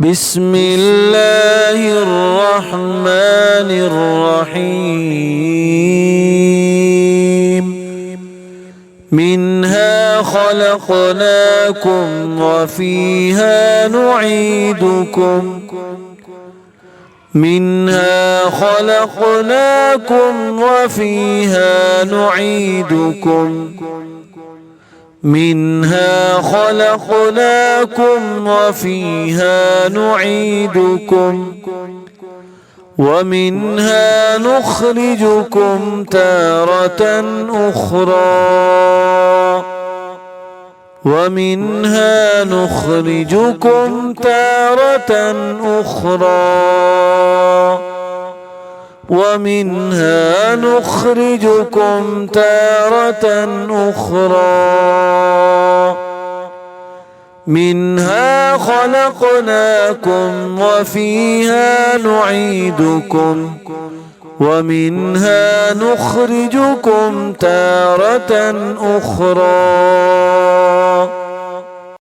بسم الله الرحمن الرحيم منها خلقناكم وفيها نعيدكم منها خلقناكم وفيها نعيدكم منها خلقناكم وفيها نعيدكم ومنها نخرجكم تارة أخرى ومنها نخرجكم تارة أخرى ومنها نخرجكم تارة أخرى منها خلقناكم وفيها نعيدكم ومنها نخرجكم تارة أخرى